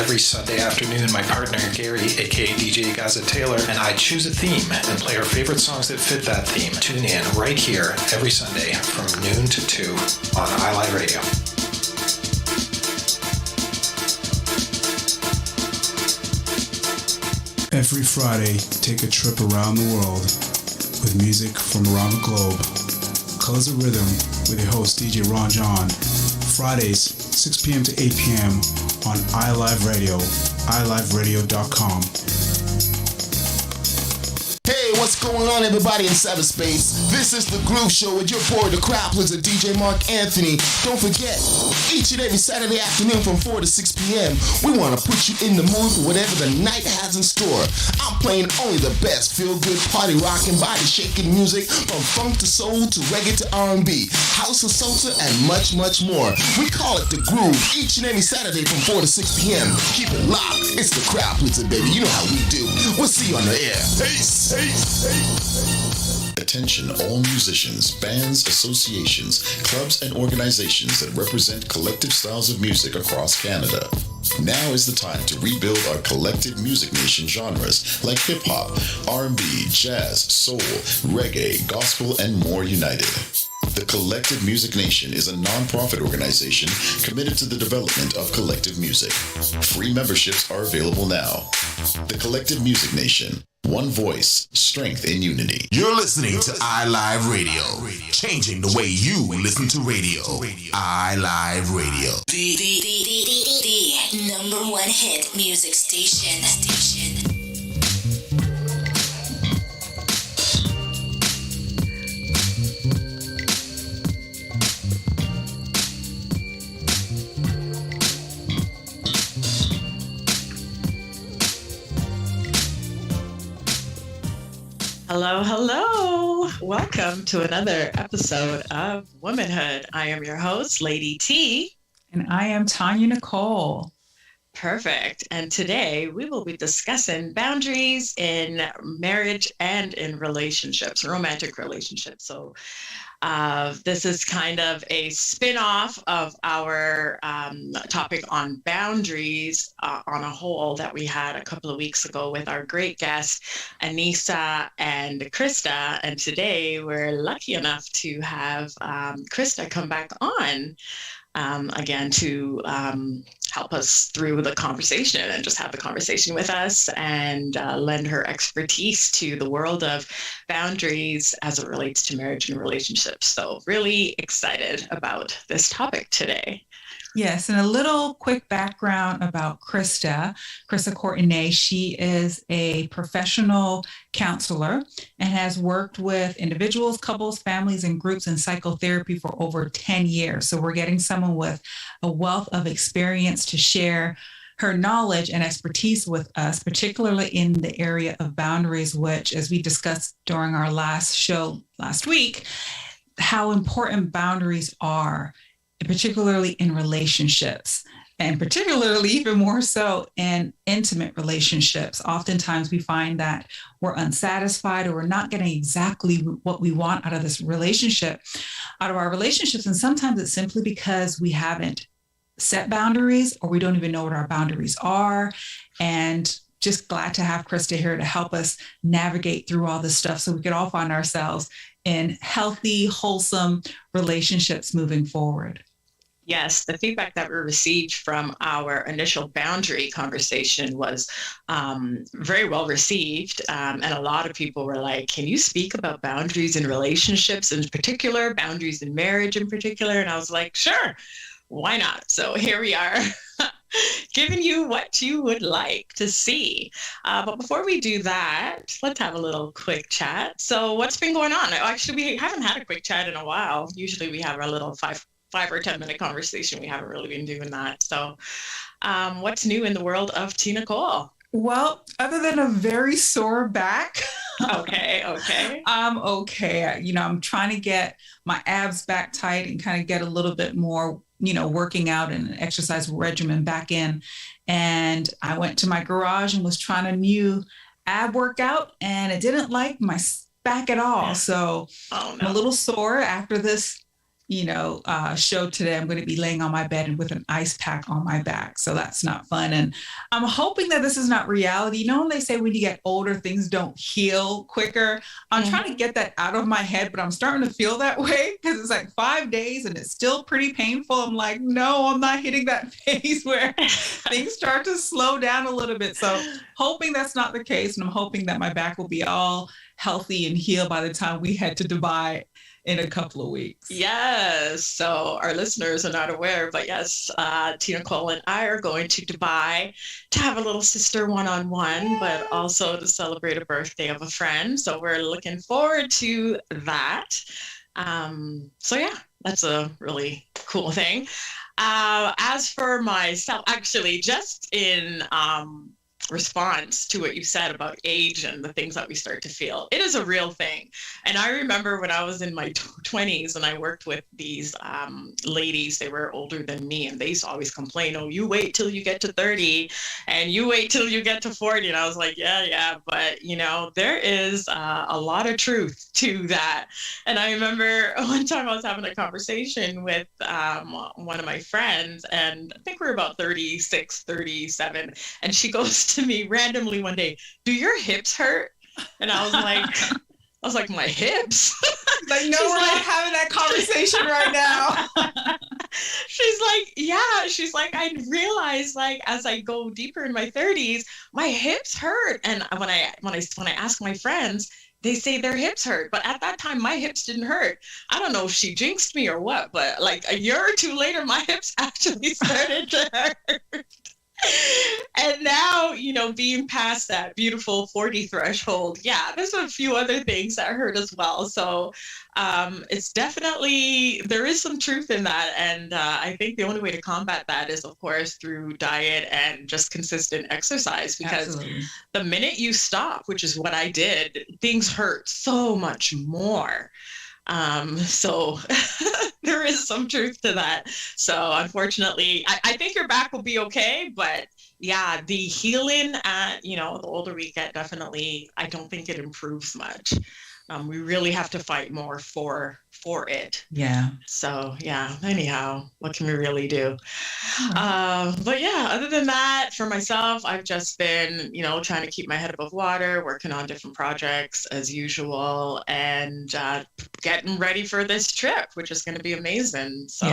Every Sunday afternoon, my partner Gary, aka DJ Gaza Taylor, and I choose a theme and play our favorite songs that fit that theme. Tune in right here every Sunday from noon to 2 on iLive Radio. Every Friday, take a trip around the world with music from around the globe. Colors of Rhythm with your host DJ Ron John. Fridays, 6 p.m. to 8 p.m. on iLive Radio, iliveradio.com. Hey, what's going on, everybody in cyberspace? This is The Groove Show with your boy, the crowd pleaser, DJ Mark Anthony. Don't forget, each and every Saturday afternoon from 4 to 6 p.m., we want to put you in the mood for whatever the night has in store. I'm playing only the best feel-good, party rocking, body-shaking music from funk to soul to reggae to R&B, house to salsa, and much, much more. We call it The Groove each and every Saturday from 4 to 6 p.m. Keep it locked. It's the crowd pleaser, baby. You know how we do. We'll see you on the air. Peace. Attention all musicians, bands, associations, clubs, and organizations that represent collective styles of music across Canada. Now is the time to rebuild our collective music nation genres like hip-hop, R&B, jazz, soul, reggae, gospel, and more united. The Collective Music Nation is a non-profit organization committed to the development of collective music. Free memberships are available now. The Collective Music Nation. One voice, strength in unity. You're listening to iLive Radio, changing the way you listen to radio. iLive Radio. The number one hit music station. Hello, hello. Welcome to another episode of Womanhood. I am your host, Lady T. And I am Tanya Nicole. Perfect. And today we will be discussing boundaries in marriage and in relationships, romantic relationships. So this is kind of a spin-off of our topic on boundaries on a whole that we had a couple of weeks ago with our great guests, Anissa and Krista. And today we're lucky enough to have Krista come back on again to help us through the conversation and just have the conversation with us and lend her expertise to the world of boundaries as it relates to marriage and relationships. So really excited about this topic today. Yes, and a little quick background about Krista Courtenay. She is a professional counselor and has worked with individuals, couples, families, and groups in psychotherapy for over 10 years. So we're getting someone with a wealth of experience to share her knowledge and expertise with us, particularly in the area of boundaries, which, as we discussed during our last show last week, how important boundaries are, particularly in relationships, and particularly even more so in intimate relationships. Oftentimes we find that we're unsatisfied or we're not getting exactly what we want out of this relationship, out of our relationships. And sometimes it's simply because we haven't set boundaries or we don't even know what our boundaries are. And just glad to have Krista here to help us navigate through all this stuff so we could all find ourselves in healthy, wholesome relationships moving forward. Yes, the feedback that we received from our initial boundary conversation was very well received. And a lot of people were like, can you speak about boundaries in relationships in particular, boundaries in marriage in particular? And I was like, sure, why not? So here we are, giving you what you would like to see. But before we do that, let's have a little quick chat. So what's been going on? Actually, we haven't had a quick chat in a while. Usually we have our little 5 or 10 minute conversation. We haven't really been doing that. So what's new in the world of T. Nicole? Well, other than a very sore back. Okay. I'm okay. I'm trying to get my abs back tight and kind of get a little bit more, working out and an exercise regimen back in. And I went to my garage and was trying a new ab workout and it didn't like my back at all. So I'm a little sore after this show today, I'm going to be laying on my bed and with an ice pack on my back. So that's not fun. And I'm hoping that this is not reality. When they say when you get older, things don't heal quicker. I'm trying to get that out of my head, but I'm starting to feel that way because it's like 5 days and it's still pretty painful. I'm like, no, I'm not hitting that phase where things start to slow down a little bit. So hoping that's not the case. And I'm hoping that my back will be all healthy and healed by the time we head to Dubai in a couple of weeks. Yes. So our listeners are not aware, but yes, Tina Cole and I are going to Dubai to have a little sister one-on-one, but also to celebrate a birthday of a friend. So we're looking forward to that. So yeah, that's a really cool thing. As for myself, actually, just in response to what you said about age and the things that we start to feel. It is a real thing. And I remember when I was in my 20s and I worked with these ladies, they were older than me, and they used to always complain, oh, you wait till you get to 30 and you wait till you get to 40. And I was like, yeah. But, there is a lot of truth to that. And I remember one time I was having a conversation with one of my friends, and I think we were about 36, 37. And she goes to me randomly one day, do your hips hurt? And I was like, my hips? Like, no, we're not having that conversation right now. She's like, yeah. She's like, I realize, like, as I go deeper in my 30s, my hips hurt. And when I ask my friends, they say their hips hurt. But at that time, my hips didn't hurt. I don't know if she jinxed me or what, but like a year or two later, my hips actually started to hurt. And now, being past that beautiful 40 threshold, yeah, there's a few other things that hurt as well. So it's definitely, there is some truth in that. And I think the only way to combat that is, of course, through diet and just consistent exercise, because Absolutely. The minute you stop, which is what I did, things hurt so much more. So there is some truth to that. So unfortunately, I think your back will be okay, but yeah, the healing the older we get, definitely, I don't think it improves much. We really have to fight more for it. Yeah. So yeah, anyhow, what can we really do? But yeah, other than that, for myself, I've just been, trying to keep my head above water, working on different projects as usual, and getting ready for this trip, which is going to be amazing. So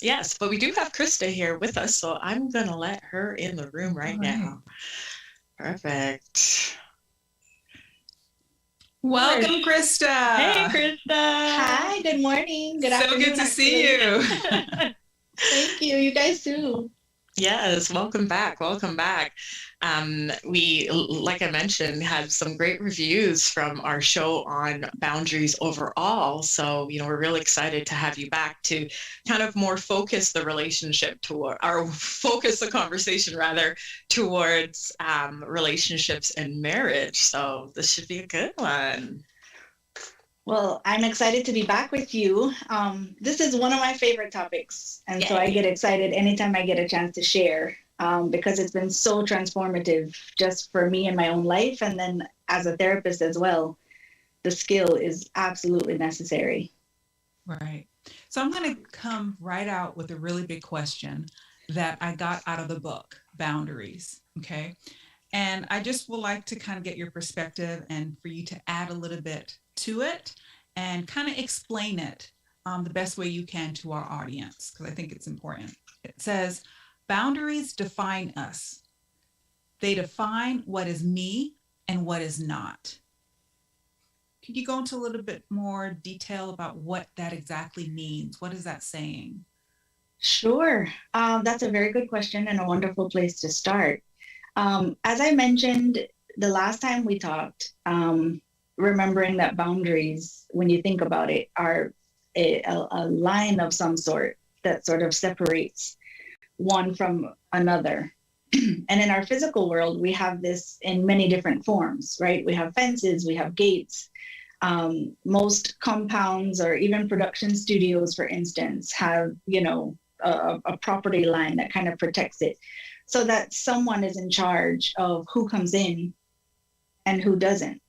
yes, but we do have Krista here with us, so I'm going to let her in the room right now. Perfect. Welcome, Krista. Hey, Krista. Hi, good morning. Good afternoon. So good to see you. Thank you. You guys too. Yes, welcome back. Welcome back. We, like I mentioned, had some great reviews from our show on boundaries overall. So, we're really excited to have you back to kind of more focus the relationship focus the conversation rather towards relationships and marriage. So this should be a good one. Well, I'm excited to be back with you. This is one of my favorite topics. And so I get excited anytime I get a chance to share because it's been so transformative just for me in my own life. And then as a therapist as well, the skill is absolutely necessary. Right. So I'm going to come right out with a really big question that I got out of the book, Boundaries. Okay. And I just would like to kind of get your perspective and for you to add a little bit to it and kind of explain it the best way you can to our audience, because I think it's important. It says, boundaries define us. They define what is me and what is not. Could you go into a little bit more detail about what that exactly means? What is that saying? Sure. That's a very good question and a wonderful place to start. As I mentioned the last time we talked, remembering that boundaries, when you think about it, are a line of some sort that sort of separates one from another. And in our physical world, we have this in many different forms, right? We have fences, we have gates. Most compounds or even production studios, for instance, have, a property line that kind of protects it so that someone is in charge of who comes in and who doesn't.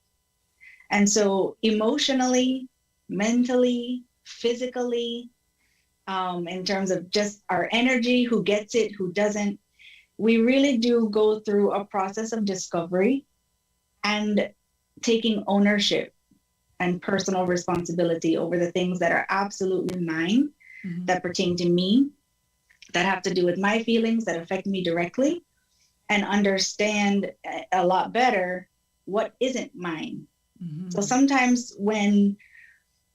And so emotionally, mentally, physically, in terms of just our energy, who gets it, who doesn't. We really do go through a process of discovery and taking ownership and personal responsibility over the things that are absolutely mine, that pertain to me, that have to do with my feelings, that affect me directly, and understand a lot better what isn't mine. So sometimes when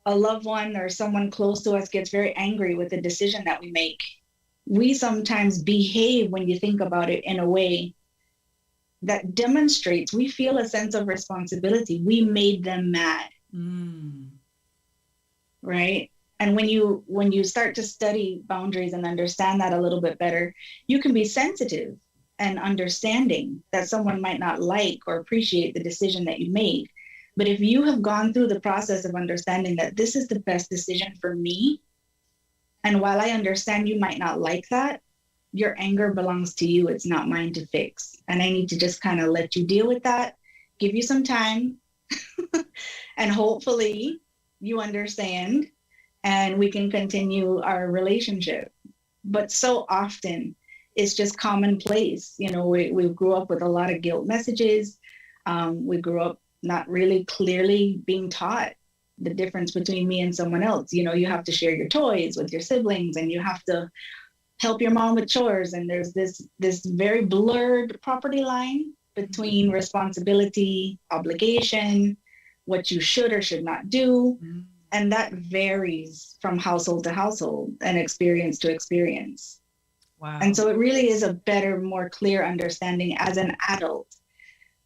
a loved one or someone close to us gets very angry with the decision that we make, we sometimes behave, when you think about it, in a way that demonstrates we feel a sense of responsibility. We made them mad. Right? And when you start to study boundaries and understand that a little bit better, you can be sensitive and understanding that someone might not like or appreciate the decision that you made. But if you have gone through the process of understanding that this is the best decision for me, and while I understand you might not like that, your anger belongs to you. It's not mine to fix. And I need to just kind of let you deal with that, give you some time, and hopefully you understand and we can continue our relationship. But so often it's just commonplace. You know, we grew up with a lot of guilt messages. We grew up not really clearly being taught the difference between me and someone else. You know, you have to share your toys with your siblings, and you have to help your mom with chores. And there's this very blurred property line between responsibility, obligation, what you should or should not do. And that varies from household to household and experience to experience. Wow. And so it really is a better, more clear understanding as an adult.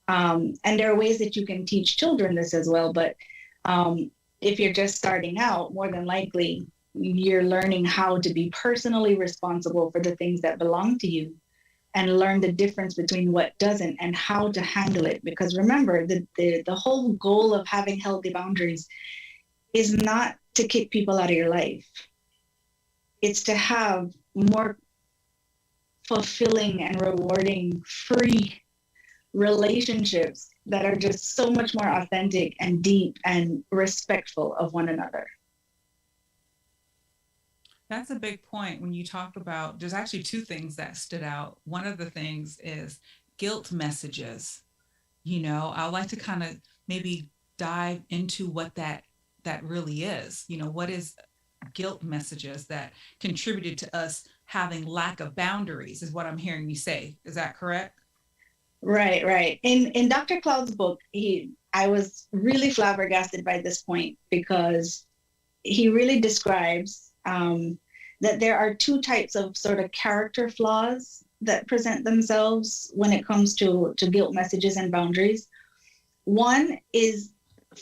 And there are ways that you can teach children this as well. But if you're just starting out, more than likely, you're learning how to be personally responsible for the things that belong to you, and learn the difference between what doesn't and how to handle it. Because remember, the whole goal of having healthy boundaries is not to kick people out of your life. It's to have more fulfilling and rewarding, free relationships that are just so much more authentic and deep and respectful of one another. That's a big point when you talk about, there's actually two things that stood out. One of the things is guilt messages. You know, I like to kind of maybe dive into what that really is. You know, what is guilt messages that contributed to us having lack of boundaries, is what I'm hearing you say. Is that correct? Right. In Dr. Cloud's book, I was really flabbergasted by this point, because he really describes that there are two types of sort of character flaws that present themselves when it comes to guilt messages and boundaries. One is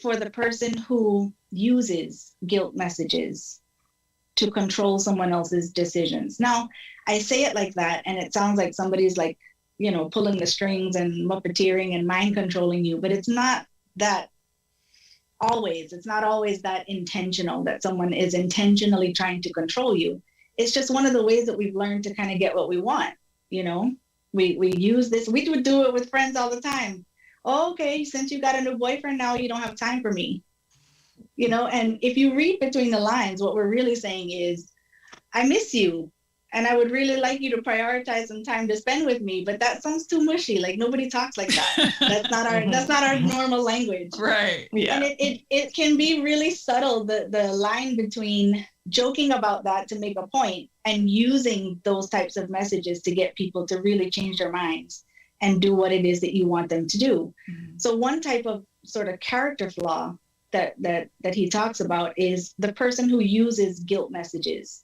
for the person who uses guilt messages to control someone else's decisions. Now, I say it like that, and it sounds like somebody's like, you know, pulling the strings and puppeteering and mind controlling you, but it's not that always. It's not always that intentional, that someone is intentionally trying to control you. It's just one of the ways that we've learned to kind of get what we want. You know, we use this. We would do it with friends all the time. Oh, okay, since you got a new boyfriend, now you don't have time for me. You know, and if you read between the lines, what we're really saying is, I miss you, and I would really like you to prioritize some time to spend with me, but that sounds too mushy. Like, nobody talks like that. That's not our normal language. Right. Yeah. And it can be really subtle, the line between joking about that to make a point and using those types of messages to get people to really change their minds and do what it is that you want them to do. So one type of sort of character flaw that he talks about is the person who uses guilt messages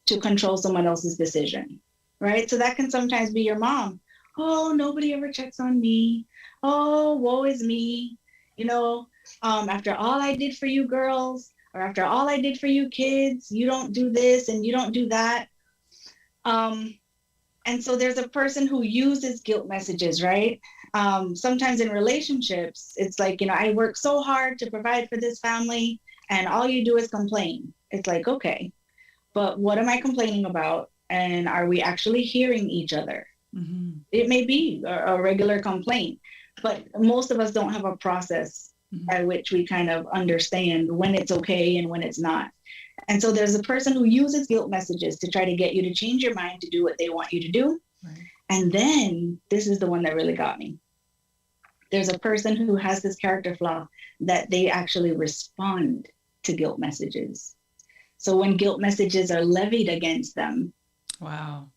to control someone else's decision, right? So that can sometimes be your mom. Oh, nobody ever checks on me. Oh, woe is me. You know, after all I did for you girls, or after all I did for you kids, you don't do this and you don't do that. And so there's a person who uses guilt messages, right? Sometimes in relationships, it's like, you know, I work so hard to provide for this family, and all you do is complain. It's like, okay, but what am I complaining about? And are we actually hearing each other? It may be a regular complaint, but most of us don't have a process by which we kind of understand when it's okay and when it's not. And so there's a person who uses guilt messages to try to get you to change your mind to do what they want you to do. Right. And then this is the one that really got me. There's a person who has this character flaw that they actually respond to guilt messages. So when guilt messages are levied against them, Wow.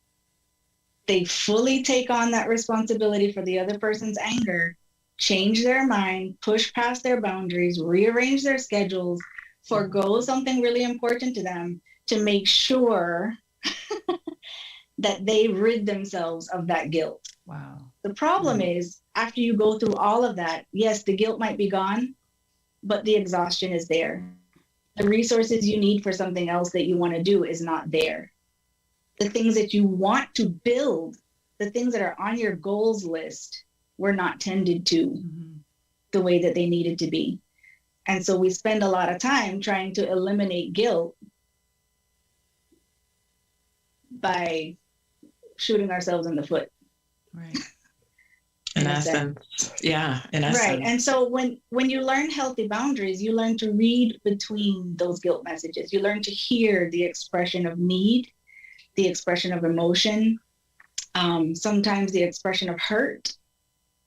they fully take on that responsibility for the other person's anger, change their mind, push past their boundaries, rearrange their schedules, forego something really important to them to make sure that they rid themselves of that guilt. Wow. The problem is, after you go through all of that, yes, the guilt might be gone, but the exhaustion is there. The resources you need for something else that you want to do is not there. The things that you want to build, the things that are on your goals list, were not tended to the way that they needed to be. And so we spend a lot of time trying to eliminate guilt by shooting ourselves in the foot. Right. In essence. Yeah, in essence. Right. And so when you learn healthy boundaries, you learn to read between those guilt messages. You learn to hear the expression of need, the expression of emotion, sometimes the expression of hurt.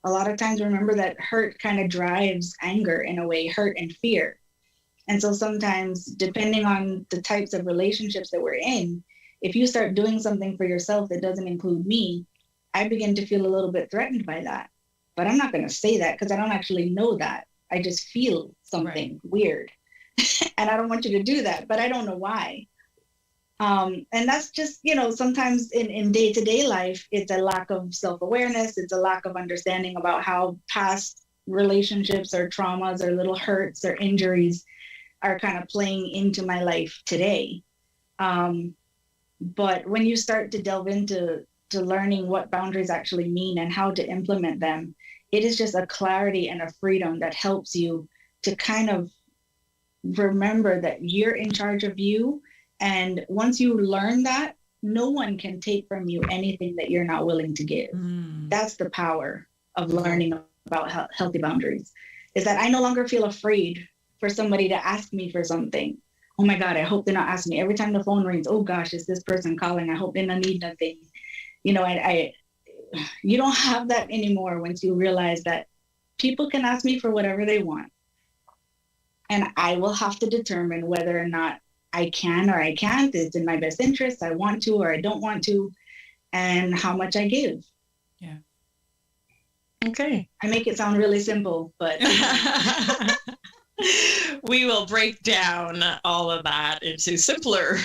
A lot of times, remember that hurt kind of drives anger in a way, hurt and fear. And so sometimes, depending on the types of relationships that we're in, if you start doing something for yourself that doesn't include me, I begin to feel a little bit threatened by that. But I'm not going to say that because I don't actually know that. I just feel something weird. And I don't want you to do that, but I don't know why. And that's just, sometimes in day-to-day life, it's a lack of self-awareness. It's a lack of understanding about how past relationships or traumas or little hurts or injuries are kind of playing into my life today. But when you start to delve into learning what boundaries actually mean and how to implement them, it is just a clarity and a freedom that helps you to kind of remember that you're in charge of you. And once you learn that, no one can take from you anything that you're not willing to give. That's the power of learning about healthy boundaries, is that I no longer feel afraid for somebody to ask me for something. Oh my God, I hope they're not asking me. Every time the phone rings, oh gosh, is this person calling? I hope they don't need nothing. You don't have that anymore once you realize that people can ask me for whatever they want. And I will have to determine whether or not I can or I can't. It's in my best interest. I want to or I don't want to, and how much I give. Yeah. Okay. I make it sound really simple, but we will break down all of that into simpler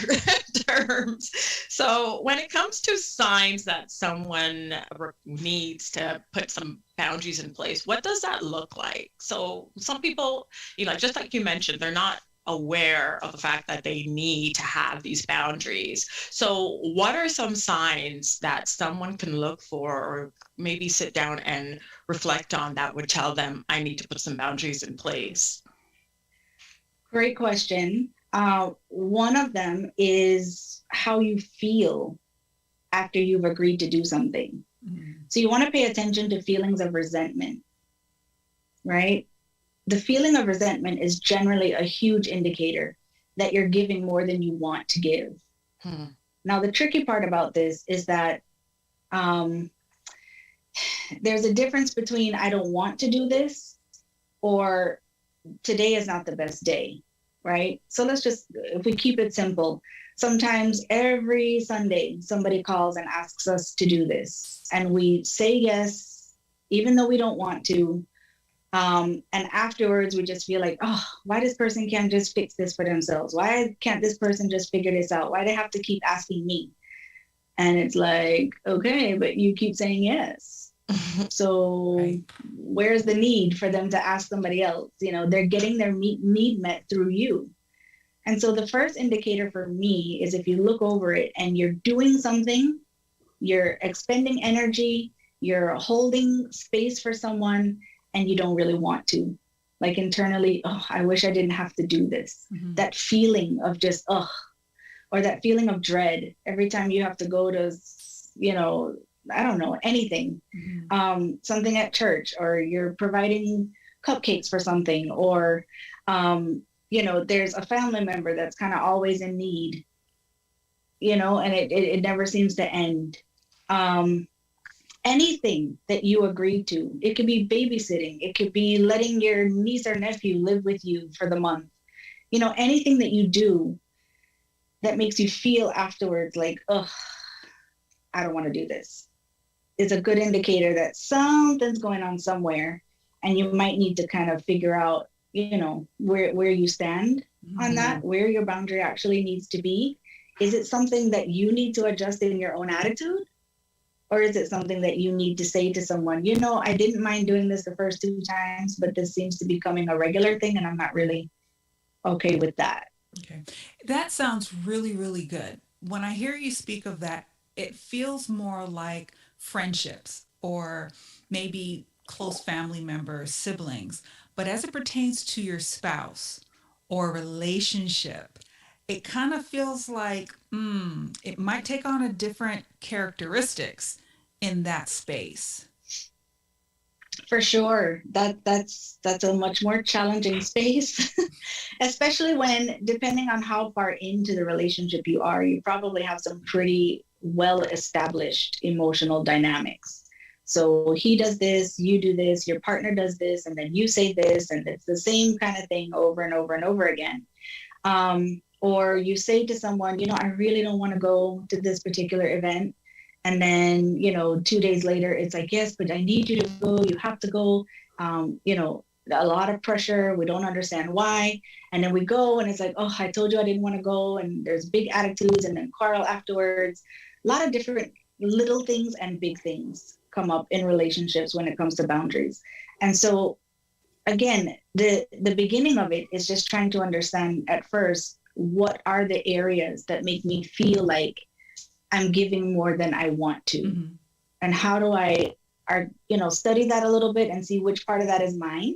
terms. So when it comes to signs that someone needs to put some boundaries in place, what does that look like? So some people, just like you mentioned, they're not aware of the fact that they need to have these boundaries. So what are some signs that someone can look for or maybe sit down and reflect on that would tell them, I need to put some boundaries in place? Great question. One of them is how you feel after you've agreed to do something. So you want to pay attention to feelings of resentment, right? The feeling of resentment is generally a huge indicator that you're giving more than you want to give. Now, the tricky part about this is that there's a difference between I don't want to do this or today is not the best day, right? So if we keep it simple, sometimes every Sunday somebody calls and asks us to do this and we say yes, even though we don't want to. And afterwards, we just feel like, oh, why this person can't just fix this for themselves? Why can't this person just figure this out? Why they have to keep asking me? And it's like, okay, but you keep saying yes. So where's the need for them to ask somebody else? They're getting their need met through you. And so the first indicator for me is if you look over it and you're doing something, you're expending energy, you're holding space for someone, and you don't really want to, like internally, oh, I wish I didn't have to do this. That feeling of just, or that feeling of dread every time you have to go to, I don't know, anything, something at church, or you're providing cupcakes for something, or there's a family member that's kind of always in need, and it never seems to end. Anything that you agree to, it could be babysitting, it could be letting your niece or nephew live with you for the month, anything that you do that makes you feel afterwards like, ugh, I don't want to do this, is a good indicator that something's going on somewhere, and you might need to kind of figure out, where you stand on that, where your boundary actually needs to be. Is it something that you need to adjust in your own attitude? Or is it something that you need to say to someone, I didn't mind doing this the first 2 times, but this seems to be becoming a regular thing, and I'm not really okay with that. Okay. That sounds really, really good. When I hear you speak of that, it feels more like friendships or maybe close family members, siblings. But as it pertains to your spouse or relationship, it kind of feels like it might take on a different characteristics in that space. For sure. That's a much more challenging space, especially when, depending on how far into the relationship you are, you probably have some pretty well-established emotional dynamics. So he does this, you do this, your partner does this, and then you say this, and it's the same kind of thing over and over and over again. Or you say to someone, I really don't want to go to this particular event. And then, 2 days later, it's like, yes, but I need you to go. You have to go. A lot of pressure. We don't understand why. And then we go, and it's like, oh, I told you I didn't want to go. And there's big attitudes, and then quarrel afterwards. A lot of different little things and big things come up in relationships when it comes to boundaries. And so, again, the beginning of it is just trying to understand at first, what are the areas that make me feel like I'm giving more than I want to? Mm-hmm. And how do I study that a little bit and see which part of that is mine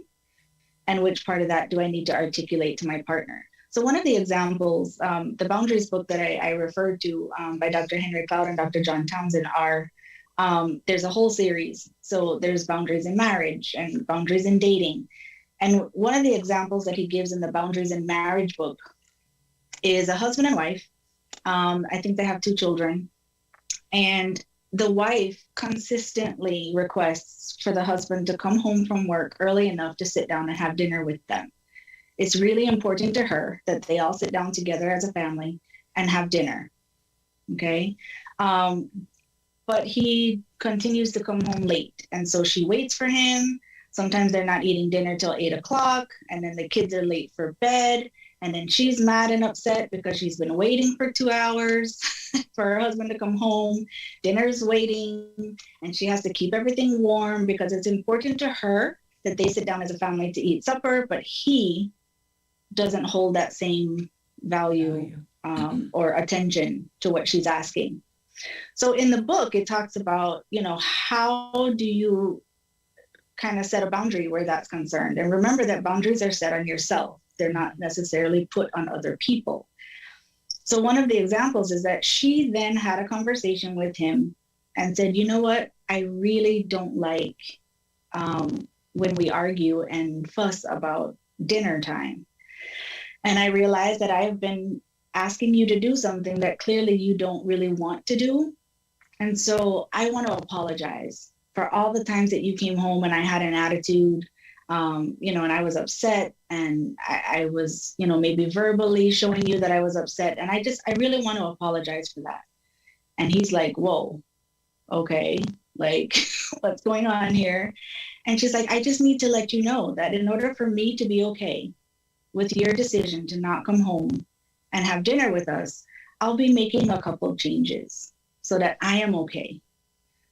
and which part of that do I need to articulate to my partner? So one of the examples, the Boundaries book that I referred to by Dr. Henry Cloud and Dr. John Townsend there's a whole series. So there's boundaries in marriage and boundaries in dating. And one of the examples that he gives in the Boundaries in Marriage book is a husband and wife. I think they have 2 children. And the wife consistently requests for the husband to come home from work early enough to sit down and have dinner with them. It's really important to her that they all sit down together as a family and have dinner. Okay. But he continues to come home late. And so she waits for him. Sometimes they're not eating dinner till 8 o'clock. And then the kids are late for bed. And then she's mad and upset because she's been waiting for 2 hours for her husband to come home. Dinner's waiting, and she has to keep everything warm because it's important to her that they sit down as a family to eat supper, but he doesn't hold that same value or attention to what she's asking. So in the book, it talks about, how do you kind of set a boundary where that's concerned? And remember that boundaries are set on yourself. They're not necessarily put on other people. So one of the examples is that she then had a conversation with him and said, you know what? I really don't like when we argue and fuss about dinner time. And I realized that I've been asking you to do something that clearly you don't really want to do. And so I want to apologize for all the times that you came home and I had an attitude, and I was upset, and I was, maybe verbally showing you that I was upset. And I really want to apologize for that. And he's like, whoa, okay, like what's going on here? And she's like, I just need to let you know that in order for me to be okay with your decision to not come home and have dinner with us, I'll be making a couple of changes so that I am okay.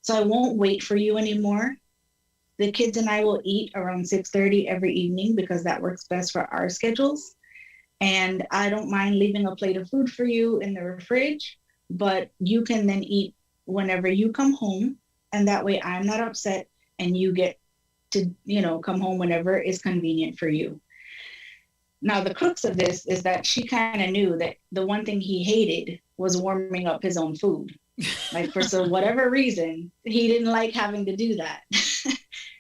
So I won't wait for you anymore. The kids and I will eat around 6:30 every evening because that works best for our schedules. And I don't mind leaving a plate of food for you in the fridge, but you can then eat whenever you come home. And that way I'm not upset and you get to, come home whenever is convenient for you. Now, the crux of this is that she kind of knew that the one thing he hated was warming up his own food. Like for whatever reason, he didn't like having to do that.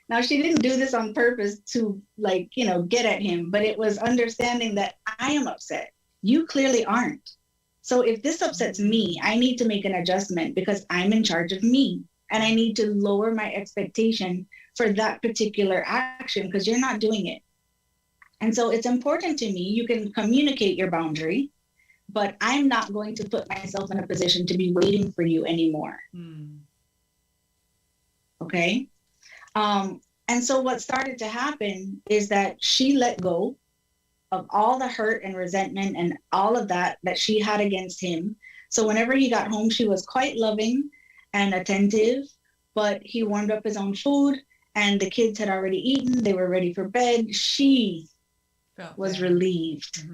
Now, she didn't do this on purpose to, like, get at him, but it was understanding that I am upset. You clearly aren't. So if this upsets me, I need to make an adjustment because I'm in charge of me. And I need to lower my expectation for that particular action because you're not doing it. And so it's important to me. You can communicate your boundary, but I'm not going to put myself in a position to be waiting for you anymore. Okay? And so what started to happen is that she let go of all the hurt and resentment and all of that she had against him. So whenever he got home, she was quite loving and attentive, but he warmed up his own food and the kids had already eaten. They were ready for bed. She was relieved.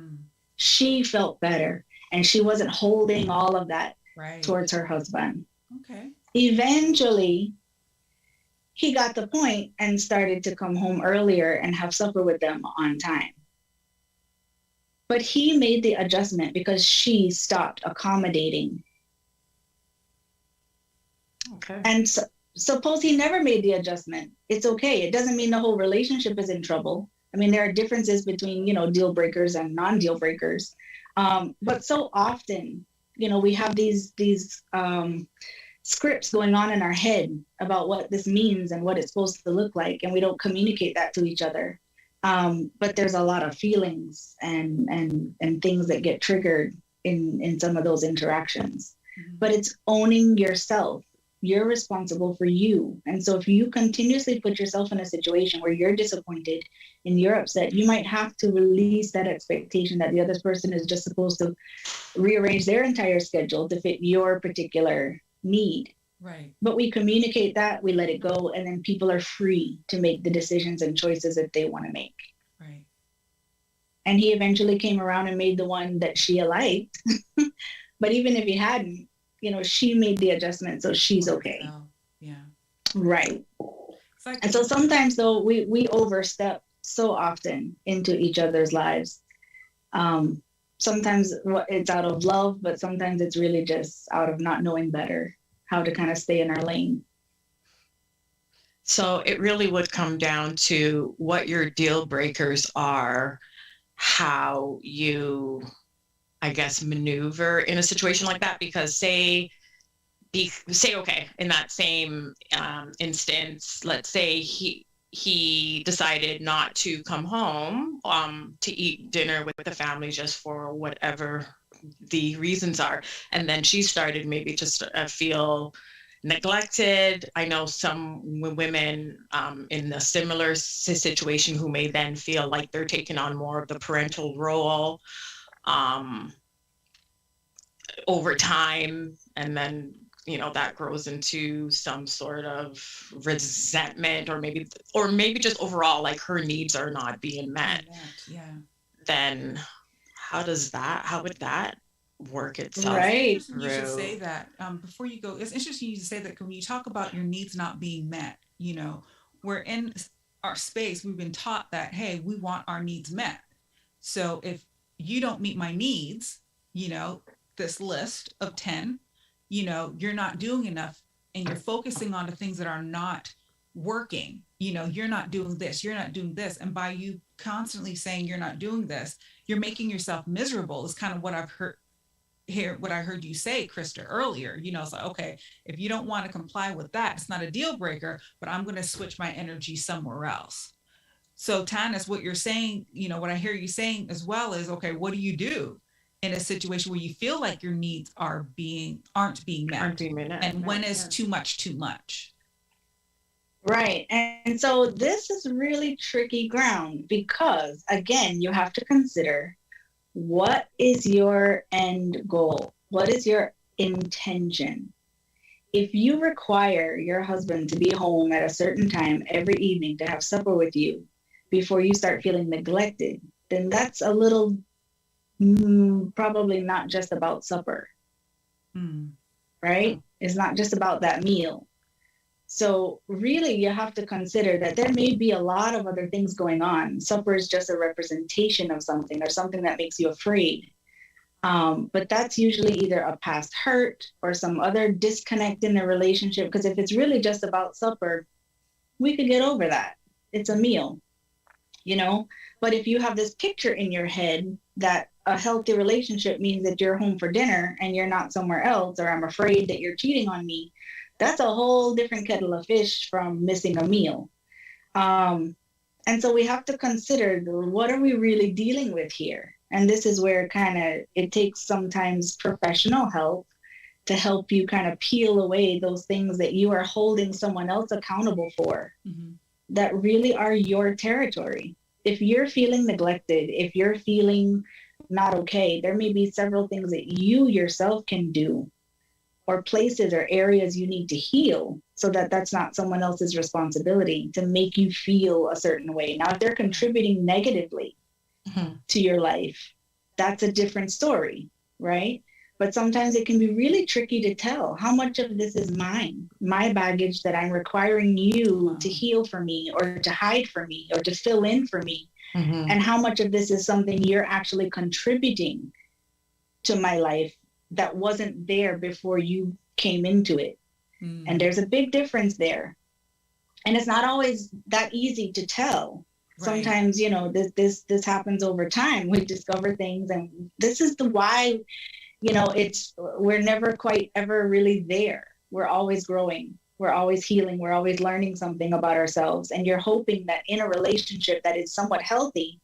She felt better and she wasn't holding all of that towards her husband. Okay. Eventually, he got the point and started to come home earlier and have supper with them on time. But he made the adjustment because she stopped accommodating. Okay. And suppose he never made the adjustment. It's okay. It doesn't mean the whole relationship is in trouble. I mean, there are differences between, deal breakers and non-deal breakers. But so often, we have these scripts going on in our head about what this means and what it's supposed to look like, and we don't communicate that to each other. But there's a lot of feelings and things that get triggered in some of those interactions. But it's owning yourself. You're responsible for you. And so if you continuously put yourself in a situation where you're disappointed and you're upset, you might have to release that expectation that the other person is just supposed to rearrange their entire schedule to fit your particular need. Right. But we communicate that, we let it go, and then people are free to make the decisions and choices that they want to make. Right. And he eventually came around and made the one that she liked. But even if he hadn't, she made the adjustment, so she's okay. Yeah. Right. And so sometimes, though, we overstep so often into each other's lives. Sometimes it's out of love, but sometimes it's really just out of not knowing better how to kind of stay in our lane. So it really would come down to what your deal breakers are, how you, I guess, maneuver in a situation like that. Because say, okay, in that same instance, let's say he decided not to come home to eat dinner with the family just for whatever the reasons are. And then she started maybe just feel neglected. I know some women in a similar situation who may then feel like they're taking on more of the parental role over time. And then, that grows into some sort of resentment or maybe just overall, like her needs are not being met. Yeah. Then how would that work itself? Right. You should say that before you go. It's interesting you say that when you talk about your needs not being met, we're in our space. We've been taught that, hey, we want our needs met. So if you don't meet my needs, this list of 10, you're not doing enough and you're focusing on the things that are not working. You're not doing this, you're not doing this. And by you constantly saying you're not doing this, you're making yourself miserable is kind of what I've heard what I heard you say, Krista, earlier. It's like, okay, if you don't want to comply with that, it's not a deal breaker, but I'm going to switch my energy somewhere else. So Tanis, what you're saying, what I hear you saying as well is, okay, what do you do in a situation where you feel like your needs aren't being met? And when is too much? Right. And so this is really tricky ground because, again, you have to consider, what is your end goal? What is your intention? If you require your husband to be home at a certain time every evening to have supper with you before you start feeling neglected, then that's a little probably not just about supper, right? It's not just about that meal. So really, you have to consider that there may be a lot of other things going on. Supper is just a representation of something or something that makes you afraid. But that's usually either a past hurt or some other disconnect in the relationship. Because if it's really just about supper, we could get over that. It's a meal, you know? But if you have this picture in your head that a healthy relationship means that you're home for dinner and you're not somewhere else, or I'm afraid that you're cheating on me, that's a whole different kettle of fish from missing a meal. And so we have to consider, what are we really dealing with here? And this is where it takes sometimes professional help to help you kind of peel away those things that you are holding someone else accountable for, that really are your territory. If you're feeling neglected, if you're feeling not okay, there may be several things that you yourself can do, or places or areas you need to heal, so that that's not someone else's responsibility to make you feel a certain way. Now, if they're contributing negatively to your life, that's a different story, right? But sometimes it can be really tricky to tell how much of this is my baggage that I'm requiring you to heal for me, or to hide for me, or to fill in for me. And how much of this is something you're actually contributing to my life that wasn't there before you came into it. And there's a big difference there. And it's not always that easy to tell. Right. Sometimes, you know, this happens over time. We discover things, and this is why, you know, we're never quite ever really there. We're always growing. We're always healing. We're always learning something about ourselves. And you're hoping that in a relationship that is somewhat healthy,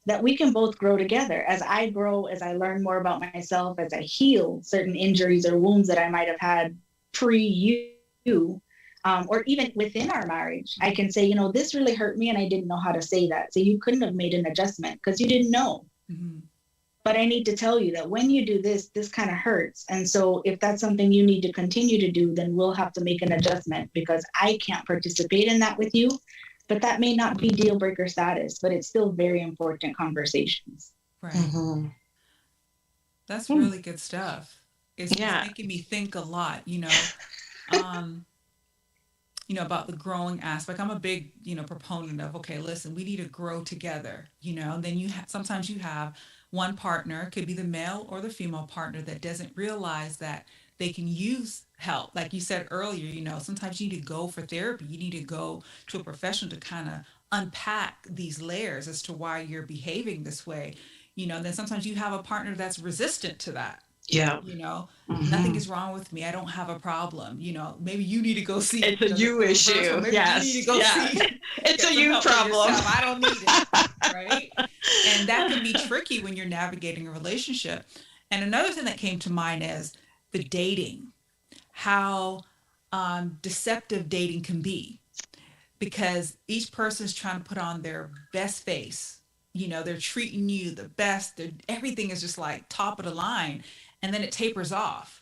that we can both grow together. As I grow, as I learn more about myself, as I heal certain injuries or wounds that I might have had pre-you, or even within our marriage, I can say, you know, this really hurt me and I didn't know how to say that. So you couldn't have made an adjustment because you didn't know. But I need to tell you that when you do this, this kind of hurts. And so if that's something you need to continue to do, then we'll have to make an adjustment, because I can't participate in that with you. But that may not be deal breaker status, but it's still very important conversations. Right. That's really good stuff. It's just making me think a lot, you know, about the growing aspect. I'm a big, proponent of, okay, listen, we need to grow together, and then sometimes you have one partner, could be the male or the female partner, that doesn't realize that they can use help. Like you said earlier, sometimes you need to go for therapy. You need to go to a professional to kind of unpack these layers as to why you're behaving this way. Then sometimes you have a partner that's resistant to that. Yeah. Nothing is wrong with me. I don't have a problem. Maybe you need to go see. It's a you issue. Maybe you need to go see. It's a you problem. I don't need it. Right. And that can be tricky when you're navigating a relationship. And another thing that came to mind is the dating, how deceptive dating can be, because each person is trying to put on their best face. They're treating you the best. Everything is just like top of the line. And then it tapers off.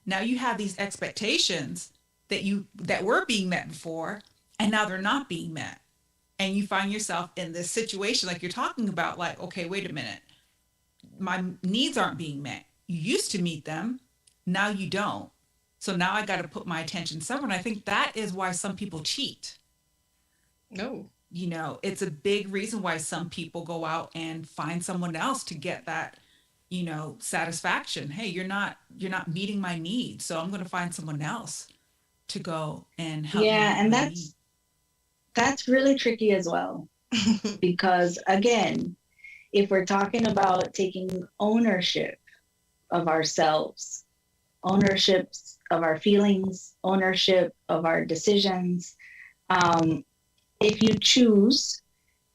Now you have these expectations that were being met before, and now they're not being met. And you find yourself in this situation like you're talking about, like, okay, wait a minute. My needs aren't being met. You used to meet them. Now you don't. So now I got to put my attention somewhere. And I think that is why some people cheat. No. It's a big reason why some people go out and find someone else to get that, satisfaction. Hey, you're not meeting my needs, so I'm going to find someone else to go and help. Yeah, and that's really tricky as well, because again, if we're talking about taking ownership of ourselves, ownership of our feelings, ownership of our decisions, if you choose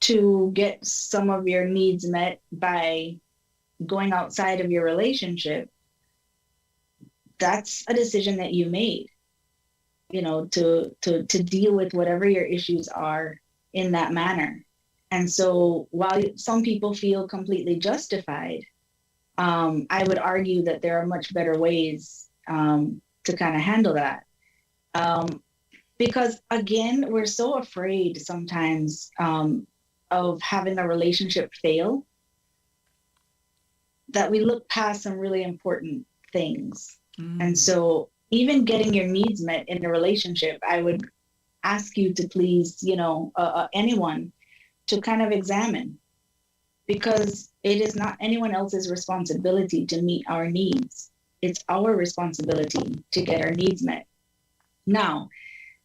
to get some of your needs met by going outside of your relationship, that's a decision that you made, to deal with whatever your issues are in that manner. And so while some people feel completely justified, I would argue that there are much better ways to kind of handle that. Because again, we're so afraid sometimes of having a relationship fail that we look past some really important things. And so even getting your needs met in a relationship, I would ask you to please, anyone to kind of examine, because it is not anyone else's responsibility to meet our needs. It's our responsibility to get our needs met. Now,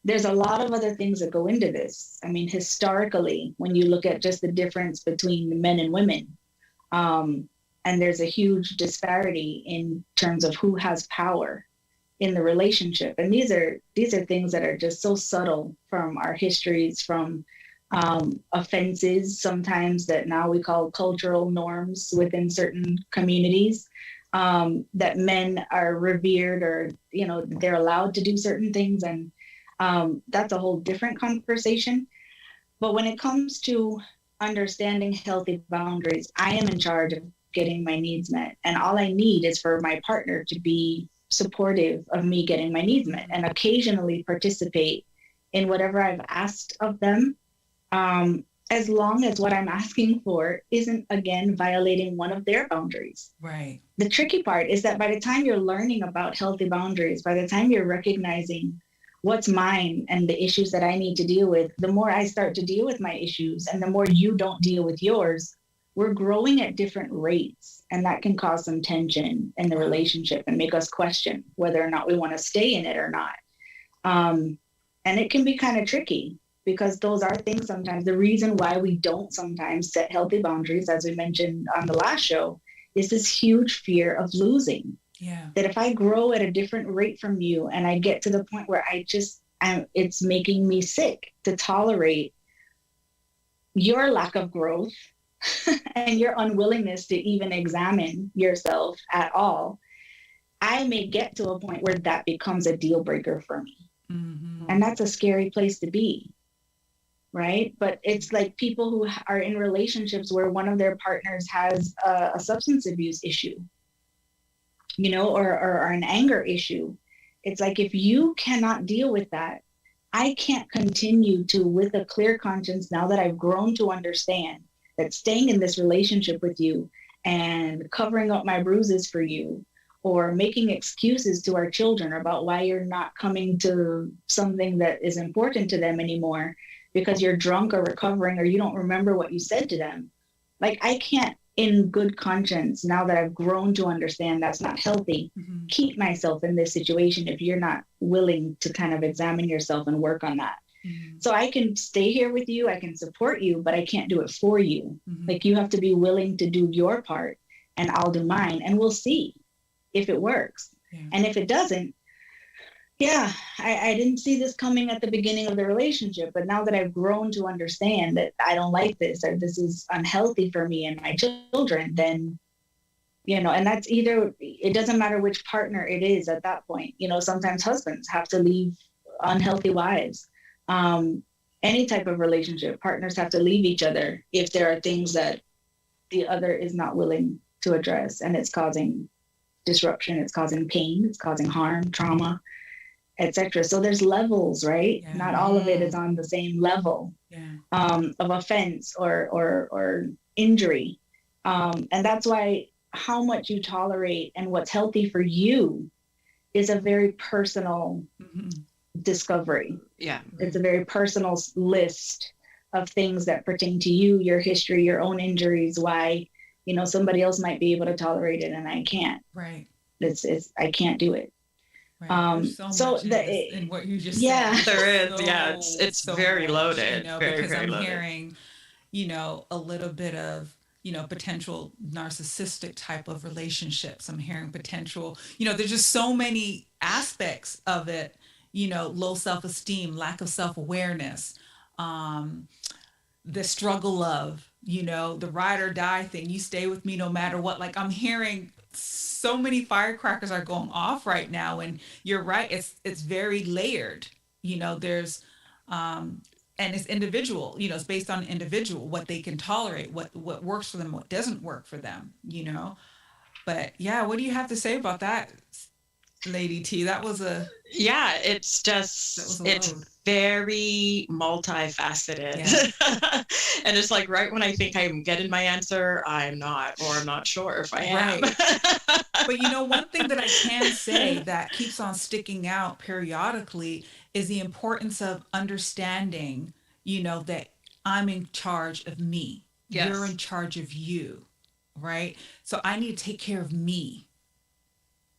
there's a lot of other things that go into this. I mean, historically, when you look at just the difference between the men and women, and there's a huge disparity in terms of who has power in the relationship. And these are things that are just so subtle from our histories, from offenses sometimes that now we call cultural norms within certain communities, that men are revered, or, you know, they're allowed to do certain things. And that's a whole different conversation. But when it comes to understanding healthy boundaries, I am in charge of getting my needs met. And all I need is for my partner to be supportive of me getting my needs met and occasionally participate in whatever I've asked of them, as long as what I'm asking for isn't, again, violating one of their boundaries. Right. The tricky part is that by the time you're learning about healthy boundaries, by the time you're recognizing what's mine and the issues that I need to deal with, the more I start to deal with my issues and the more you don't deal with yours, we're growing at different rates. And that can cause some tension in the relationship and make us question whether or not we want to stay in it or not. And it can be kind of tricky, because those are things sometimes. The reason why we don't sometimes set healthy boundaries, as we mentioned on the last show, is this huge fear of losing. Yeah. That if I grow at a different rate from you and I get to the point where it's making me sick to tolerate your lack of growth and your unwillingness to even examine yourself at all, I may get to a point where that becomes a deal breaker for me. Mm-hmm. And that's a scary place to be. Right. But it's like people who are in relationships where one of their partners has a substance abuse issue, you know, or an anger issue. It's like, if you cannot deal with that, I can't continue to, with a clear conscience, now that I've grown to understand that staying in this relationship with you and covering up my bruises for you, or making excuses to our children about why you're not coming to something that is important to them anymore, because you're drunk or recovering, or you don't remember what you said to them. Like, I can't, in good conscience, now that I've grown to understand that's not healthy, keep myself in this situation if you're not willing to kind of examine yourself and work on that. So I can stay here with you, I can support you, but I can't do it for you. Like, you have to be willing to do your part and I'll do mine, and we'll see if it works. And if it doesn't, I didn't see this coming at the beginning of the relationship, but now that I've grown to understand that I don't like this, or this is unhealthy for me and my children, then, you know, and that's either, it doesn't matter which partner it is at that point. You know, sometimes husbands have to leave unhealthy wives. Any type of relationship, partners have to leave each other if there are things that the other is not willing to address, and it's causing disruption, it's causing pain, it's causing harm, trauma, etc. So there's levels, right? Not all of it is on the same level of offense or injury. And that's why how much you tolerate and what's healthy for you is a very personal discovery. Yeah. It's a very personal list of things that pertain to you, your history, your own injuries, why, you know, somebody else might be able to tolerate it and I can't. Right. It's I can't do it. Right. So much in what you just said. There is. So, it's so very much, loaded. You know, very, because very I'm loaded. hearing, you know, a little bit of, you know, potential narcissistic type of relationships. I'm hearing potential, you know, there's just so many aspects of it, you know, low self-esteem, lack of self-awareness, the struggle of, you know, the ride or die thing. You stay with me no matter what. Like, I'm hearing so many firecrackers are going off right now, and you're right. It's very layered. You know, there's, and it's individual. You know, it's based on individual, what they can tolerate, what works for them, what doesn't work for them. You know, but yeah, what do you have to say about that, Lady T? That was a it's just it's very multifaceted. And it's like, right when I think I'm getting my answer, I'm not, or I'm not sure if I am. But you know, one thing that I can say that keeps on sticking out periodically is the importance of understanding, you know, that I'm in charge of me. You're in charge of you, right? So I need to take care of me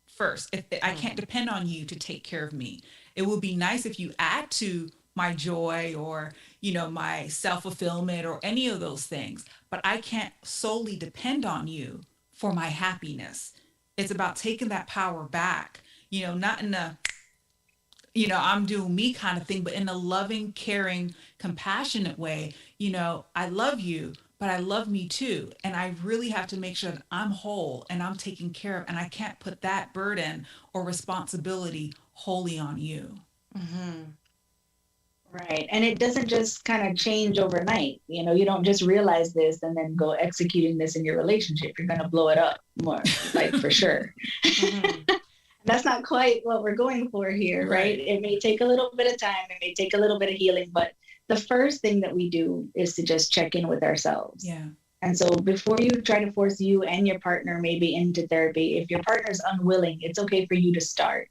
first. If I can't depend on you to take care of me. It would be nice if you add to my joy or, my self fulfillment or any of those things, but I can't solely depend on you for my happiness. It's about taking that power back, not in a, I'm doing me kind of thing, but in a loving, caring, compassionate way. I love you, but I love me too. And I really have to make sure that I'm whole and I'm taken care of. And I can't put that burden or responsibility wholly on you. Right. And it doesn't just kind of change overnight. You don't just realize this and then go executing this in your relationship. You're going to blow it up more, like for sure. That's not quite what we're going for here, right? It may take a little bit of time. It may take a little bit of healing, but the first thing that we do is to just check in with ourselves. Yeah. And so before you try to force you and your partner maybe into therapy, if your partner's unwilling, it's okay for you to start,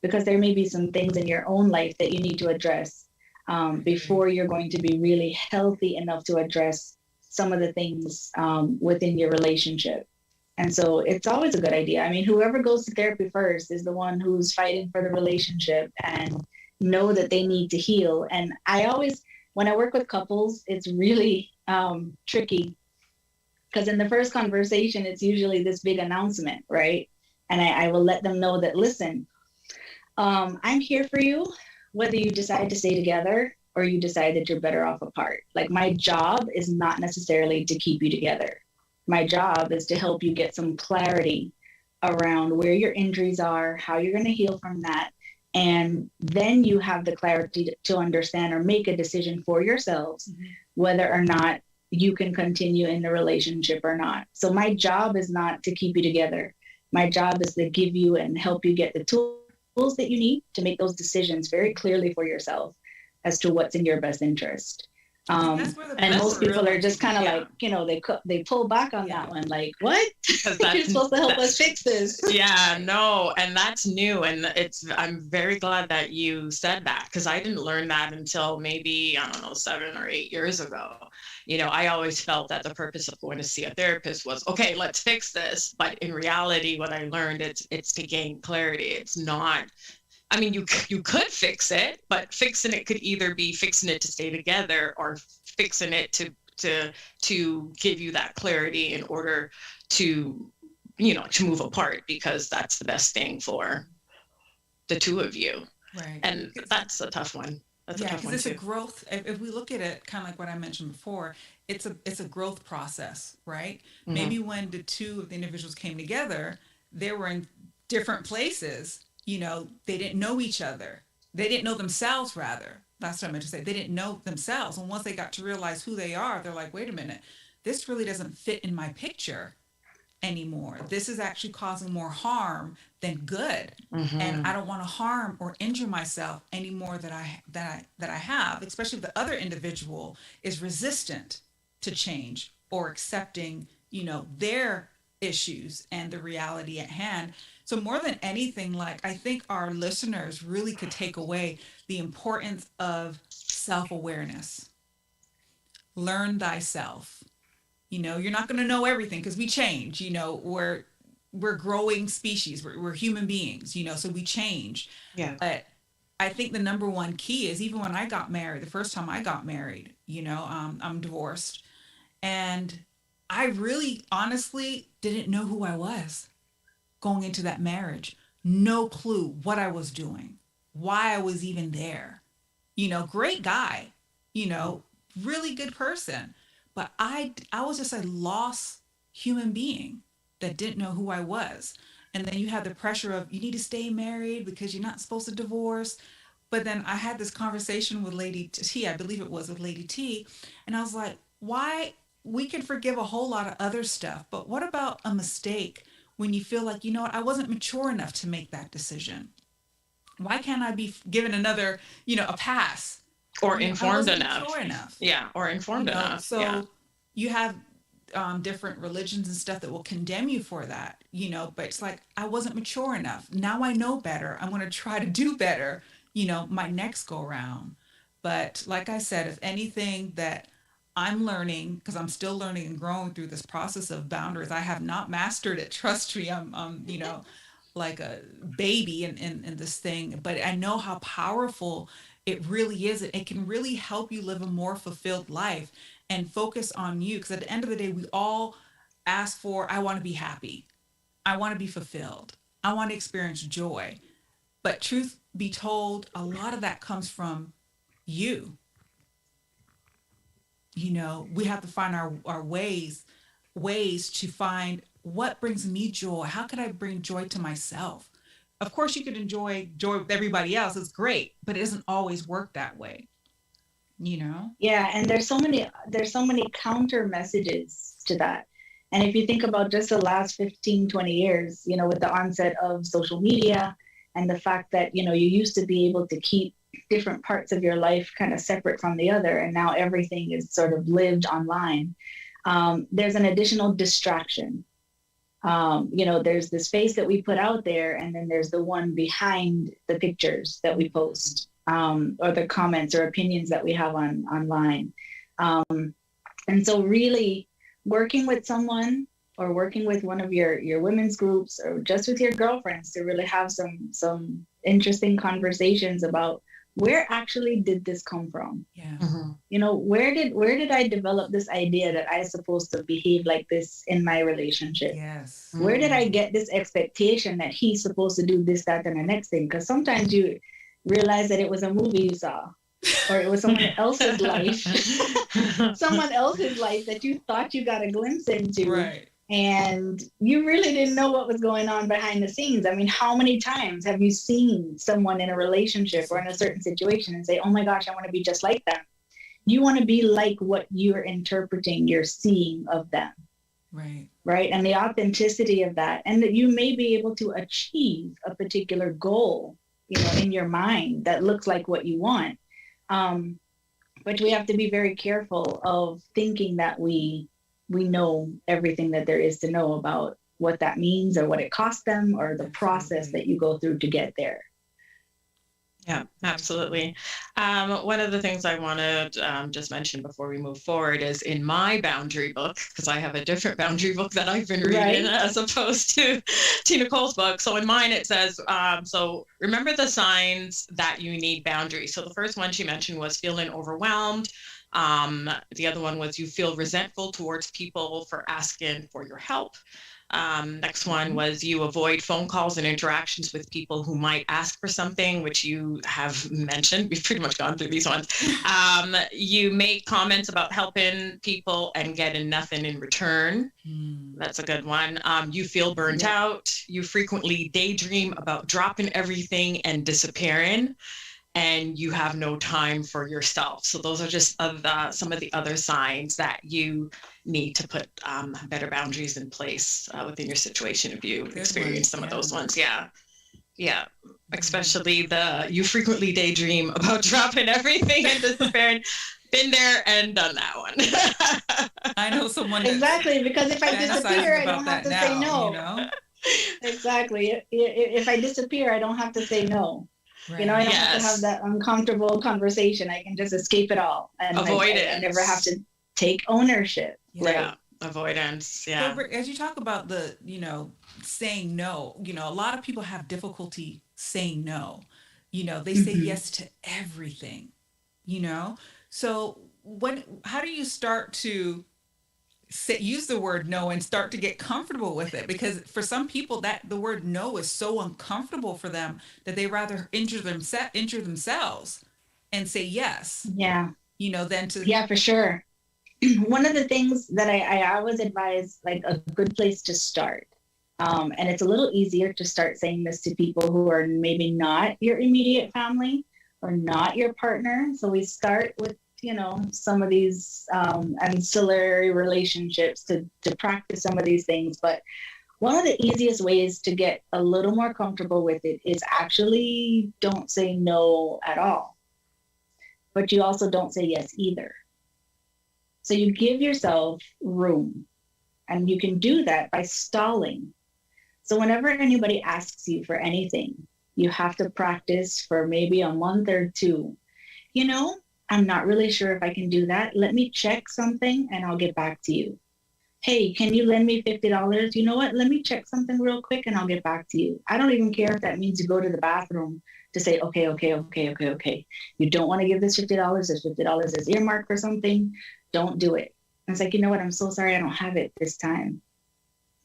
because there may be some things in your own life that you need to address before you're going to be really healthy enough to address some of the things within your relationship. And so it's always a good idea. I mean, whoever goes to therapy first is the one who's fighting for the relationship and know that they need to heal. And I always, when I work with couples, it's really tricky, because in the first conversation, it's usually this big announcement, right? And I will let them know that, listen, I'm here for you, whether you decide to stay together or you decide that you're better off apart. Like, my job is not necessarily to keep you together. My job is to help you get some clarity around where your injuries are, how you're going to heal from that. And then you have the clarity to understand or make a decision for yourselves, whether or not you can continue in the relationship or not. So my job is not to keep you together. My job is to give you and help you get the tools that you need to make those decisions very clearly for yourself as to what's in your best interest. And most people are just kind of like, they pull back on that one. Like, what? You're supposed to help us fix this. Yeah, no. And that's new. And I'm very glad that you said that, because I didn't learn that until maybe, 7 or 8 years ago. I always felt that the purpose of going to see a therapist was, okay, let's fix this. But in reality, what I learned, it's to gain clarity. It's not, I mean, you could fix it, but fixing it could either be fixing it to stay together or fixing it to give you that clarity in order to, to move apart, because that's the best thing for the two of you. Right. And that's a tough one. That's a tough one it's too. a growth. If we look at it kind of like what I mentioned before, it's a growth process, right? Maybe when the two of the individuals came together, they were in different places. They didn't know each other. They didn't know themselves, rather. That's what I meant to say. They didn't know themselves. And once they got to realize who they are, they're like, wait a minute, this really doesn't fit in my picture anymore. This is actually causing more harm than good. And I don't want to harm or injure myself any more that I have, especially if the other individual is resistant to change or accepting, their issues and the reality at hand. So more than anything, I think our listeners really could take away the importance of self-awareness. Learn thyself. You're not going to know everything, because we change. We're growing species. We're human beings. So we change. Yeah. But I think the number one key is, even when I got married, the first time I got married, I'm divorced, and I really honestly didn't know who I was going into that marriage. No clue what I was doing, why I was even there. Great guy, really good person. But I was just a lost human being that didn't know who I was. And then you have the pressure of, you need to stay married because you're not supposed to divorce. But then I had this conversation with Lady T, I believe it was with Lady T, and I was like, why? We can forgive a whole lot of other stuff, but what about a mistake when you feel like, I wasn't mature enough to make that decision? Why can't I be given another, a pass? Or informed enough. Yeah, or informed enough. So you have different religions and stuff that will condemn you for that, but it's like, I wasn't mature enough. Now I know better. I'm going to try to do better, my next go around. But like I said, if anything that I'm learning, because I'm still learning and growing through this process of boundaries, I have not mastered it. Trust me, like a baby in this thing, but I know how powerful it really is. It can really help you live a more fulfilled life and focus on you. Because at the end of the day, we all ask for, I want to be happy. I want to be fulfilled. I want to experience joy. But truth be told, a lot of that comes from you. We have to find our ways to find what brings me joy. How can I bring joy to myself? Of course, you can enjoy joy with everybody else. It's great, but it doesn't always work that way. Yeah, and there's so many counter messages to that. And if you think about just the last 15, 20 years, with the onset of social media and the fact that, you used to be able to keep different parts of your life kind of separate from the other, and now everything is sort of lived online. There's an additional distraction. There's this face that we put out there, and then there's the one behind the pictures that we post, or the comments or opinions that we have online. And so really working with someone, or working with one of your women's groups, or just with your girlfriends, to really have some interesting conversations about where actually did this come from? Yeah. Where did I develop this idea that I'm supposed to behave like this in my relationship? Yes. Where did I get this expectation that he's supposed to do this, that, and the next thing? Because sometimes you realize that it was a movie you saw, or it was someone else's life, that you thought you got a glimpse into. Right. And you really didn't know what was going on behind the scenes. I mean, how many times have you seen someone in a relationship or in a certain situation and say, oh my gosh, I want to be just like them? You want to be like what you're interpreting, you're seeing of them. Right. Right. And the authenticity of that, and that you may be able to achieve a particular goal, in your mind that looks like what you want. But we have to be very careful of thinking that we know everything that there is to know about what that means, or what it costs them, or the process that you go through to get there. Yeah, absolutely. One of the things I want to just mention before we move forward is in my boundary book, because I have a different boundary book that I've been reading as opposed to Nicole's book. So in mine, it says, so remember the signs that you need boundaries. So the first one she mentioned was feeling overwhelmed. The other one was you feel resentful towards people for asking for your help. Next one was you avoid phone calls and interactions with people who might ask for something, which you have mentioned. We've pretty much gone through these ones. You make comments about helping people and getting nothing in return. That's a good one. You feel burnt out. You frequently daydream about dropping everything and disappearing. And you have no time for yourself. So those are just some of the other signs that you need to put better boundaries in place within your situation if you experience some of those ones. Yeah. Especially you frequently daydream about dropping everything and disappearing. Been there and done that one. I know someone. Exactly, because if I disappear, I don't have to say no. Exactly. If I disappear, I don't have to say no. Right. I don't have to have that uncomfortable conversation. I can just escape it all and avoid it. I never have to take ownership. Yeah. Avoidance. Yeah. So, as you talk about the, saying no, a lot of people have difficulty saying no. They say yes to everything, So how do you start to use the word no and start to get comfortable with it? Because for some people that the word no is so uncomfortable for them that they rather injure themselves and say yes. Yeah. Than to. Yeah, for sure. One of the things that I always advise, like a good place to start, and it's a little easier to start saying this to people who are maybe not your immediate family or not your partner. So we start with some of these ancillary relationships to practice some of these things. But one of the easiest ways to get a little more comfortable with it is actually don't say no at all. But you also don't say yes either. So you give yourself room, and you can do that by stalling. So whenever anybody asks you for anything, you have to practice for maybe a month or two. I'm not really sure if I can do that. Let me check something and I'll get back to you. hey, can you lend me $50? You know what? Let me check something real quick and I'll get back to you. I don't even care if that means you go to the bathroom to say, okay. You don't want to give this $50. This $50 is earmarked for something. Don't do it. And it's like, you know what? I'm so sorry I don't have it this time,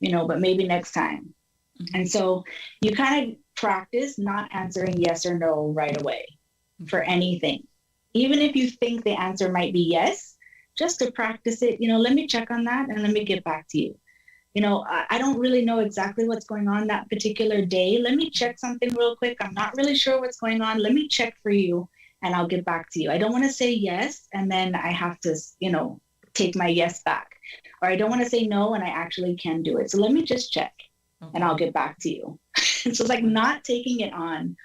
but maybe next time. Mm-hmm. And so you kind of practice not answering yes or no right away for anything. Even if you think the answer might be yes, just to practice it, let me check on that and let me get back to you. I don't really know exactly what's going on that particular day. Let me check something real quick. I'm not really sure what's going on. Let me check for you and I'll get back to you. I don't want to say yes and then I have to, take my yes back. Or I don't want to say no and I actually can do it. So let me just check and I'll get back to you. So it's like not taking it on.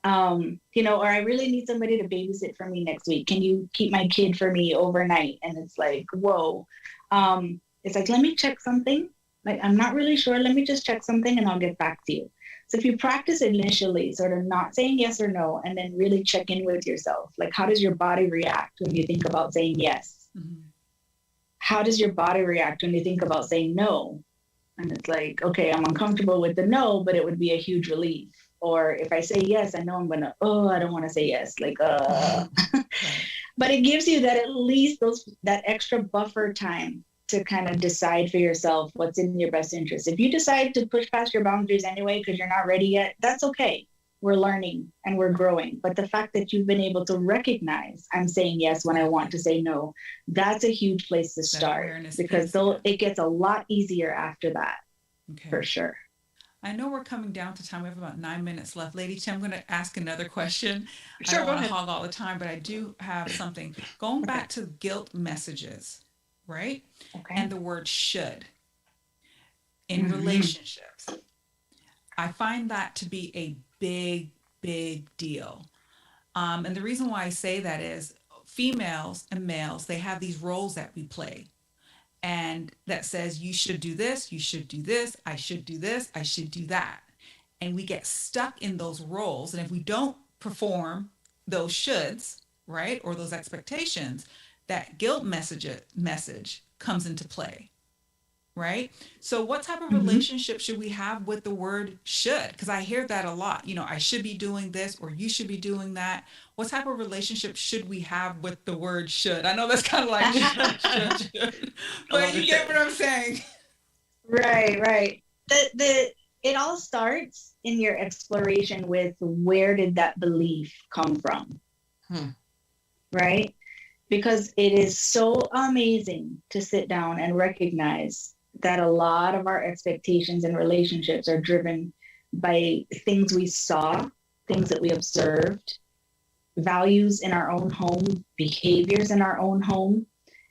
Or I really need somebody to babysit for me next week. Can you keep my kid for me overnight? And it's like, whoa. It's like, let me check something. Like, I'm not really sure. Let me just check something and I'll get back to you. So if you practice initially, sort of not saying yes or no, and then really check in with yourself, like, how does your body react when you think about saying yes? Mm-hmm. How does your body react when you think about saying no? And it's like, okay, I'm uncomfortable with the no, but it would be a huge relief. Or if I say yes, I know I'm going to, I don't want to say yes. Like, But it gives you that at least that extra buffer time to kind of decide for yourself what's in your best interest. If you decide to push past your boundaries anyway, because you're not ready yet, that's okay. We're learning and we're growing. But the fact that you've been able to recognize I'm saying yes when I want to say no, that's a huge place to start, because it gets a lot easier after that, for sure. I know we're coming down to time. We have about 9 minutes left. Lady T, I'm going to ask another question. Sure, I don't want to hog all the time, but I do have something. Going back to guilt messages, right? Okay. And the word should in relationships. I find that to be a big deal. And the reason why I say that is females and males, they have these roles that we play. And that says, you should do this, you should do this, I should do this, I should do that. And we get stuck in those roles. And if we don't perform those shoulds, right, or those expectations, that guilt message comes into play, right? So what type of relationship should we have with the word should? Because I hear that a lot. I should be doing this, or you should be doing that. What type of relationship should we have with the word should? I know that's kind of like should. But you get what I'm saying. Right. It all starts in your exploration with, where did that belief come from? Right? Because it is so amazing to sit down and recognize that a lot of our expectations and relationships are driven by things we saw, things that we observed, values in our own home, behaviors in our own home.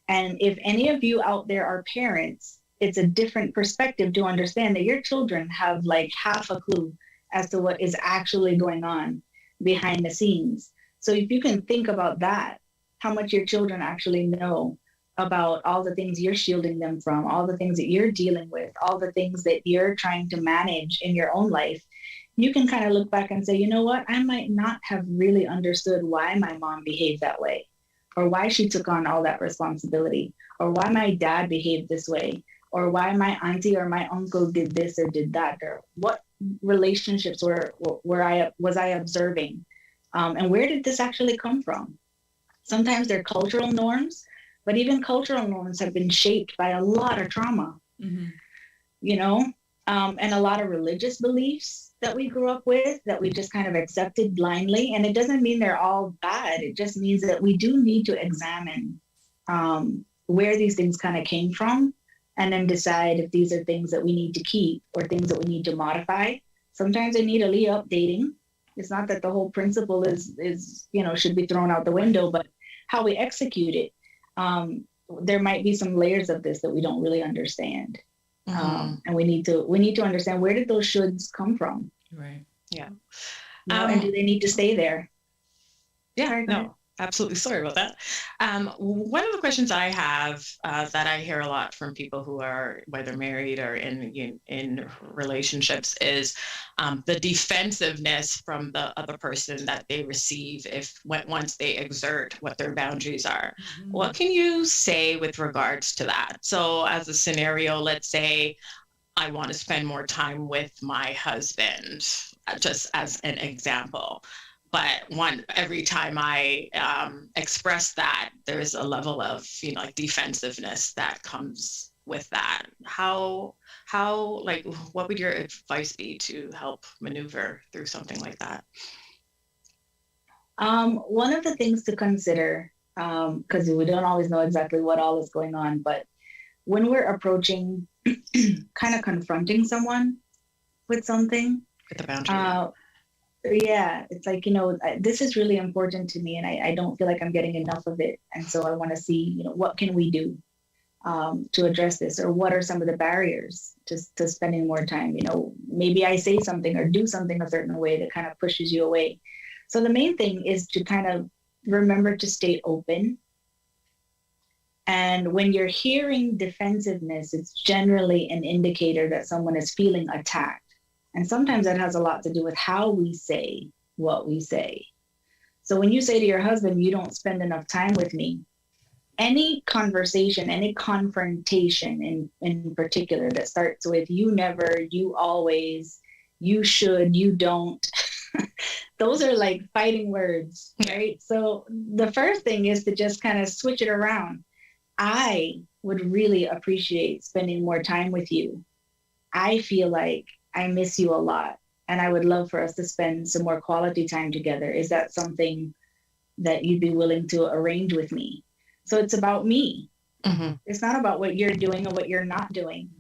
And if any of you out there are parents, it's a different perspective to understand that your children have like half a clue as to what is actually going on behind the scenes. So if you can think about that, how much your children actually know about all the things you're shielding them from, all the things that you're dealing with, all the things that you're trying to manage in your own life, you can kind of look back and say, you know what, I might not have really understood why my mom behaved that way, or why she took on all that responsibility, or why my dad behaved this way, or why my auntie or my uncle did this or did that, or what relationships was I observing, and where did this actually come from? Sometimes they're cultural norms, but even cultural norms have been shaped by a lot of trauma, and a lot of religious beliefs that we grew up with that we just kind of accepted blindly. And it doesn't mean they're all bad. It just means that we do need to examine where these things kind of came from, and then decide if these are things that we need to keep or things that we need to modify. Sometimes they need a little updating. It's not that the whole principle is should be thrown out the window, but how we execute it. There might be some layers of this that we don't really understand. And we need to understand, where did those shoulds come from? Right. Yeah. And do they need to stay there? Yeah. No, Absolutely. Sorry about that. One of the questions I have that I hear a lot from people who are whether married or in relationships is the defensiveness from the other person that they receive once they exert what their boundaries are. Mm-hmm. What can you say with regards to that? So, as a scenario, let's say I want to spend more time with my husband, just as an example. But every time I express that, there's a level of, like defensiveness that comes with that. How, like, what would your advice be to help maneuver through something like that? One of the things to consider, because we don't always know exactly what all is going on, but when we're approaching, kind of confronting someone with something, with the boundary. Yeah, it's like, this is really important to me and I don't feel like I'm getting enough of it. And so I want to see, what can we do to address this, or what are some of the barriers to spending more time? Maybe I say something or do something a certain way that kind of pushes you away. So the main thing is to kind of remember to stay open. And when you're hearing defensiveness, it's generally an indicator that someone is feeling attacked. And sometimes that has a lot to do with how we say what we say. So when you say to your husband, you don't spend enough time with me, any conversation, any confrontation in particular that starts with you never, you always, you should, you don't, those are like fighting words, right? So the first thing is to just kind of switch it around. I would really appreciate spending more time with you. I feel like I miss you a lot, and I would love for us to spend some more quality time together. Is that something that you'd be willing to arrange with me? So it's about me. Mm-hmm. It's not about what you're doing or what you're not doing.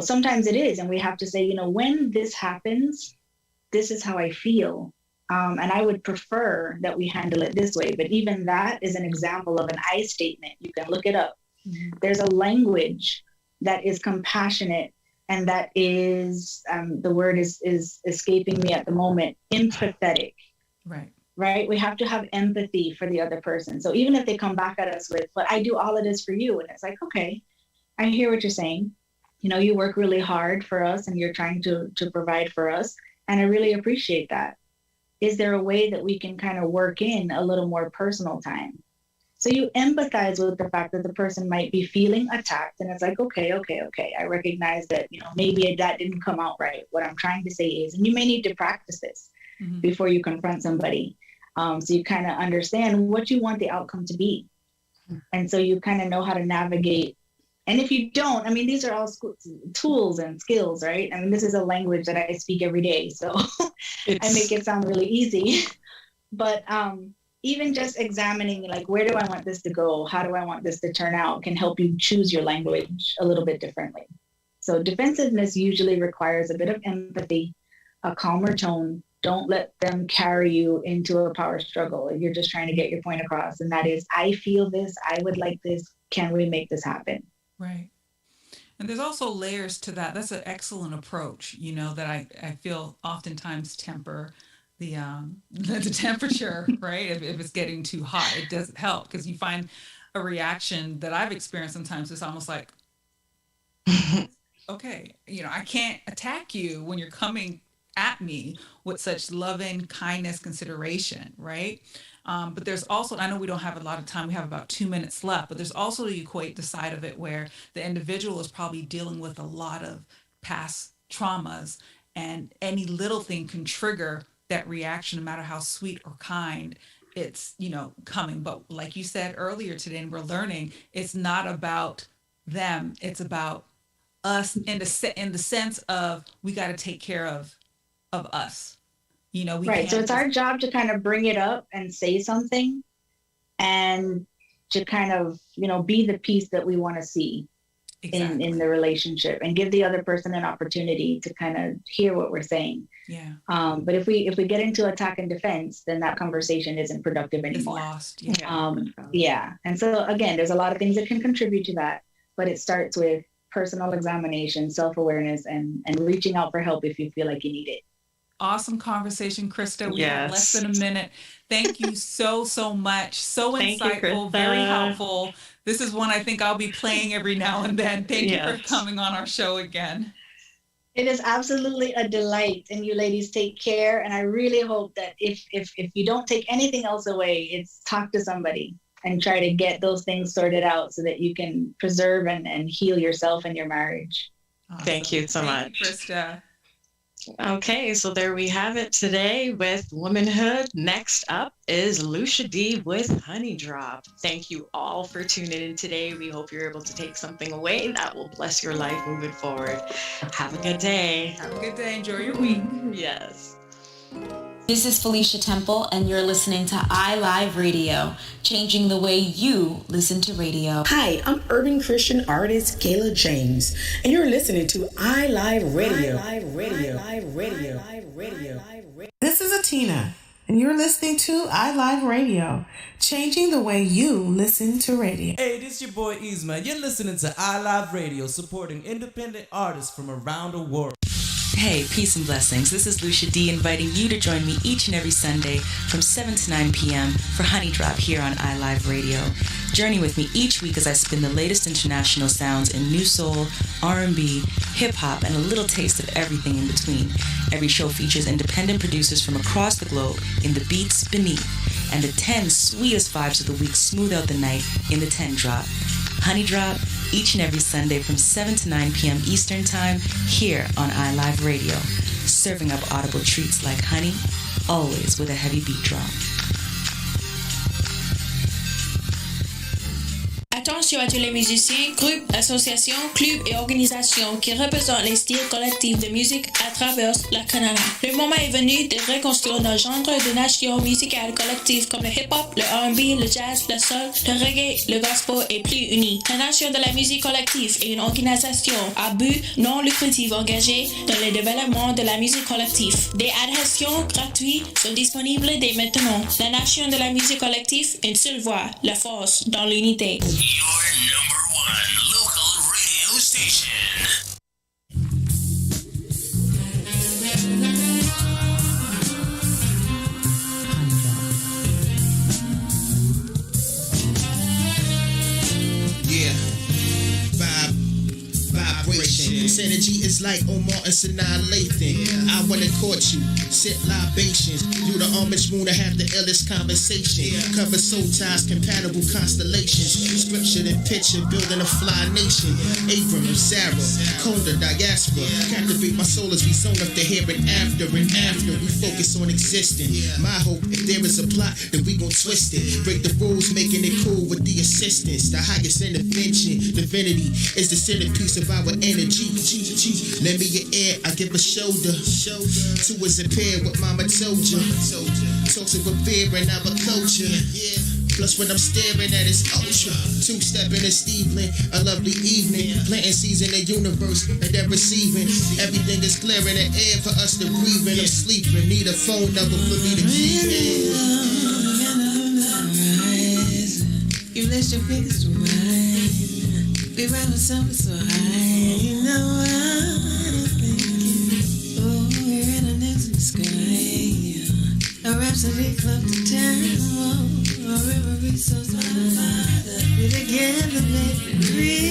Sometimes it is, and we have to say, when this happens, this is how I feel. And I would prefer that we handle it this way. But even that is an example of an I statement. You can look it up. Mm-hmm. There's a language that is compassionate, and that is, the word is escaping me at the moment, empathetic. Right? We have to have empathy for the other person. So even if they come back at us with, but I do all of this for you. And it's like, okay, I hear what you're saying. You work really hard for us and you're trying to provide for us. And I really appreciate that. Is there a way that we can kind of work in a little more personal time? So you empathize with the fact that the person might be feeling attacked, and it's like, okay. I recognize that, maybe that didn't come out right. What I'm trying to say is, and you may need to practice this mm-hmm. before you confront somebody. So you kind of understand what you want the outcome to be. Mm-hmm. And so you kind of know how to navigate. And if you don't, these are all tools and skills, right? This is a language that I speak every day. So I make it sound really easy, but, even just examining, like, where do I want this to go? How do I want this to turn out can help you choose your language a little bit differently. So defensiveness usually requires a bit of empathy, a calmer tone. Don't let them carry you into a power struggle. You're just trying to get your point across. And that is, I feel this, I would like this. Can we make this happen? Right. And there's also layers to that. That's an excellent approach, that I feel oftentimes temper the temperature, right? If it's getting too hot, it doesn't help, because you find a reaction that I've experienced sometimes. It's almost like, okay, I can't attack you when you're coming at me with such loving kindness, consideration, right? But there's also, I know we don't have a lot of time, we have about 2 minutes left, but there's also the equate the side of it where the individual is probably dealing with a lot of past traumas, and any little thing can trigger that reaction, no matter how sweet or kind it's, coming. But like you said earlier today, and we're learning, it's not about them, it's about us in the sense of we got to take care of us. We right. So it's our job to kind of bring it up and say something, and to kind of, be the piece that we want to see. Exactly. in the relationship, and give the other person an opportunity to kind of hear what we're saying. Yeah. But if we get into attack and defense, then that conversation isn't productive anymore. It's lost. Yeah. Yeah. And so again, there's a lot of things that can contribute to that, but it starts with personal examination, self-awareness, and reaching out for help if you feel like you need it. awesome conversation, Krista. We have less Yes. than a minute. Thank you so much. So Thank you, insightful, Krista. very helpful. This is one I think I'll be playing every now and then. Thank you for Yes. coming on our show again. It is absolutely a delight, and you ladies take care. And I really hope that if you don't take anything else away, it's talk to somebody and try to get those things sorted out so that you can preserve and heal yourself and your marriage. Awesome. Thank you so Thank much. you, Krista. Okay, so there we have it today with Womanhood. Next up is Lucia D with Honey Drop. Thank you all for tuning in today. We hope you're able to take something away that will bless your life moving forward. Have a good day. Have a good day. Enjoy your week. Yes. This is Felicia Temple, and you're listening to iLive Radio, changing the way you listen to radio. Hi, I'm urban Christian artist Kayla James, and you're listening to iLive Radio. This is Atina, and you're listening to iLive Radio, changing the way you listen to radio. Hey, this is your boy Isma. You're listening to iLive Radio, supporting independent artists from around the world. Hey, peace and blessings. This is Lucia D inviting you to join me each and every Sunday from 7 to 9 p.m. for Honey Drop here on iLive Radio. Journey with me each week as I spin the latest international sounds in new soul, R&B, hip-hop, and a little taste of everything in between. Every show features independent producers from across the globe in the beats beneath, and the 10 sweetest vibes of the week smooth out the night in the 10 drop. Honey Drop, each and every Sunday from 7 to 9 p.m. Eastern Time here on iLive Radio, serving up audible treats like honey, always with a heavy beat drop. Attention à tous les musiciens, groupes, associations, clubs et organisations qui représentent les styles collectifs de musique à travers le Canada. Le moment est venu de reconstruire nos genres de nations musicales collectives comme le hip-hop, le R&B, le jazz, le soul, le reggae, le gospel et plus unis. La Nation de la musique collective est une organisation à but non lucratif engagée dans le développement de la musique collective. Des adhésions gratuites sont disponibles dès maintenant. La Nation de la musique collective, une seule voix, la force dans l'unité. Your number one local radio station. Yeah. Vibration. This energy is like Omar and Sinai Lathan. I wanna court you, sit libations. You the homage moon to have the illest conversation. Cover soul ties, compatible constellations. Scripture and picture, building a fly nation. Abram and Sarah, Conda, diaspora. Captivate my soul as we zone up the here and after. And after we focus on existing. My hope, if there is a plot, then we gon' twist it. Break the rules, making it cool with the assistance. The highest intervention, divinity is the centerpiece of our energy. Lend me your ear, I give a shoulder. Two is a pair, what mama told you. Talks of a fear and our culture. Plus what I'm staring at is ultra. Two-stepping in Steveland, a lovely evening. Planting seeds in the universe and then receiving. Everything is clear in the air for us to breathe in. I'm sleeping, need a phone number for me to keep in. You let your fingers ride. We ride with something so high. You know I'm thinking. Oh, we're in the next sky. A rhapsody club to town. A river so far. We're together, baby.